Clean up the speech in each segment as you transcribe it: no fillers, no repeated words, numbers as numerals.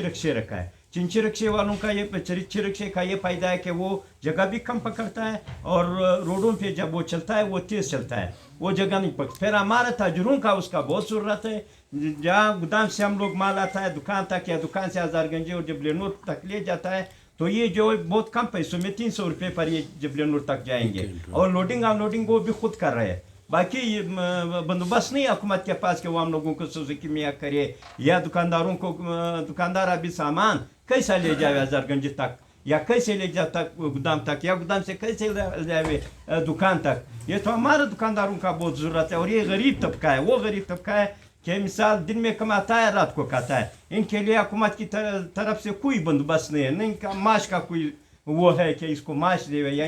रिक्शे रखा है। चिंची रिक्शे वालों का ये चिंची रिक्शे का ये फायदा है कि वो जगह भी कम पकड़ता है और रोडों पे जब वो चलता है वो तेज़ चलता है, वो जगह नहीं पकड़ता। फिर हमारे ताजरों का उसका बहुत ज़रूरत है। जहाँ गोदाम से हम लोग माल आता है दुकान तक, या दुकान से हज़ारगंज और जबलनूर तक ले जाता है, तो ये जो बहुत कम पैसों में 300 रुपये पर ये जबलनूर तक जाएंगे। और लोडिंग अनलोडिंग वो भी खुद कर रहे हैं। बाकी बंदोबस्त नहीं हुकूमत के पास कि वो हम लोगों को सुजुकी में करे, या दुकानदारों को, दुकानदार अभी सामान कैसा ले जाए हज़ारगंज तक, या कैसे ले जाता गोदाम तक, या गोदाम से कैसे ले जाए दुकान तक। ये तो हमारे दुकानदारों का बहुत ज़रूरत है। और ये गरीब तबका है, वो गरीब तबका है कि मिसाल दिन में कमाता है रात को खाता है। इनके लिए हुकूमत की तरफ से कोई बंदोबस्त नहीं है, नहीं इनका माश का कोई वो है कि इसको माश देवे या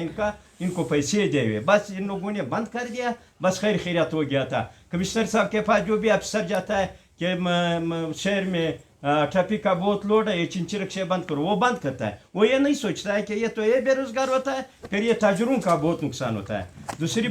इनको पैसे देवे। बस इन लोगों ने बंद कर दिया, बस खैर खैरियत हो गया था। कमिश्नर साहब के पास जो भी अफसर जाता है कि शहर में ट्रैफिक का बहुत लोड है, ये चिंची रिक्शे बंद करो, वो बंद करता है। वो ये नहीं सोचता है कि ये तो ये बेरोजगार होता है, फिर ये ताजरों का बहुत नुकसान होता है। दूसरी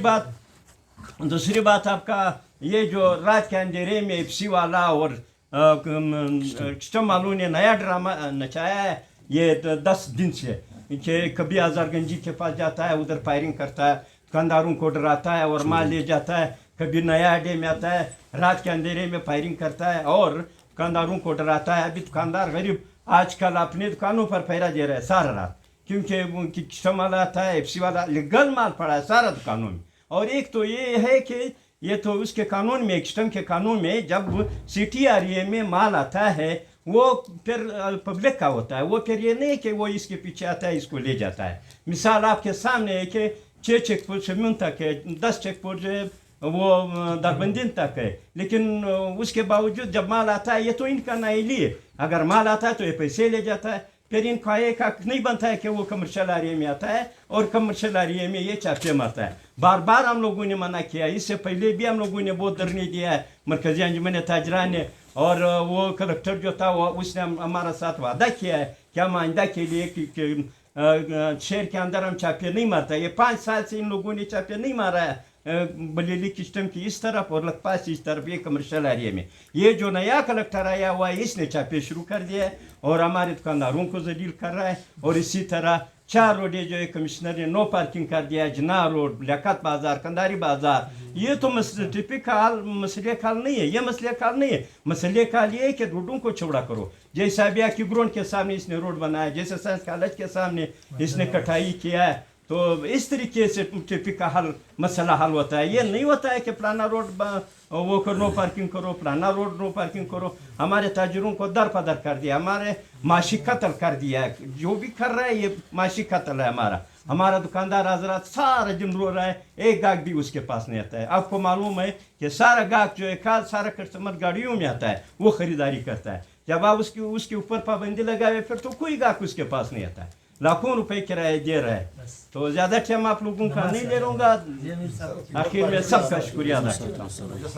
बात आपका ये जो रात के अंधेरे में एफसी वाला और सिस्टम वालों ने नया ड्रामा नचाया है ये 10 दिन से, कि कभी हज़ारगंजी के पास जाता है, उधर फायरिंग करता है, दुकानदारों को डराता है और माल ले जाता है। कभी नया अड्डे में आता है, रात के अंधेरे में फायरिंग करता है और दुकानदारों को डराता है। अभी दुकानदार गरीब आजकल अपने दुकानों पर पहरा दे रहा है सारा रात, क्योंकि उनकी सिस्टम वाला आता है, एफसी वाला लीगल माल पड़ा है सारा दुकानों में। और एक तो ये है कि ये तो उसके कानून में, सिस्टम के कानून में, जब CTRA में माल आता है वो फिर पब्लिक का होता है। वो फिर ये नहीं कि वो इसके पीछे आता है इसको ले जाता है। मिसाल आपके सामने है कि 6 चेक पोस्ट शमीन तक है, 10 चेक पोस्ट वो दरबंदीन तक है, लेकिन उसके बावजूद जब माल आता है ये तो इनका नहीं लिए, अगर माल आता है तो ये पैसे ले जाता है। फिर इनका एक हक नहीं बनता है कि वो कमर्शियल एरिया में आता है और कमर्शियल एरिया में ये चापे मारता है। बार बार हम लोगों ने मना किया, इससे पहले भी हम लोगों ने बहुत धरने दिया है मरकजी अंजुमन ताजरान ने, और वो कलेक्टर जो था वो उसने हमारा साथ वादा किया है कि हम आइंदा के लिए कि शहर के अंदर हम चापे नहीं मारता। ये 5 साल से इन लोगों ने चापे नहीं मारा है बलेली सिस्टम की इस तरफ और लखपास इस तरफ, ये कमर्शियल एरिया में। ये जो नया कलेक्टर आया हुआ है इसने चापे शुरू कर दिया है और हमारे दुकानदारों को जलील कर रहा है। और इसी तरह 4 रोडें जो है कमिश्नर ने नो पार्किंग कर दिया है, जना रोड, लियाकत बाजार, कंदारी बाजार। ये तो टिपिकल मसले खाल नहीं है, ये मसले खाल नहीं है। मसले खाल ये है कि रोडों को चौड़ा करो। जैसे अबिया की ग्राउंड के सामने इसने रोड बनाया, जैसे साइंस कॉलेज के सामने इसने कटाई किया है, तो इस तरीके से टिपिकल मसला हल होता है। ये नहीं होता है कि फलाना रोड वो करो नो पार्किंग करो, फलाना रोड नो पार्किंग करो। हमारे ताजरों को दर पदर कर दिया, हमारे माशी कत्ल कर दिया है। जो भी कर रहा है ये माशी कत्ल है हमारा दुकानदार हजरात सारा दिन रो रहा है, एक गाहक भी उसके पास नहीं आता है। आपको मालूम है कि सारा गाहक जो है सारा कस्टमर गाड़ियों में आता है, वो खरीदारी करता है। जब आप उसके ऊपर पाबंदी लगाए फिर तो कोई गाहक उसके पास नहीं आता है। लाखों रुपए किराया दे रहा है, तो ज़्यादा टाइम आप लोगों का नहीं ले रहूँगा। आखिर में सबका शुक्रिया अदा करता हूँ।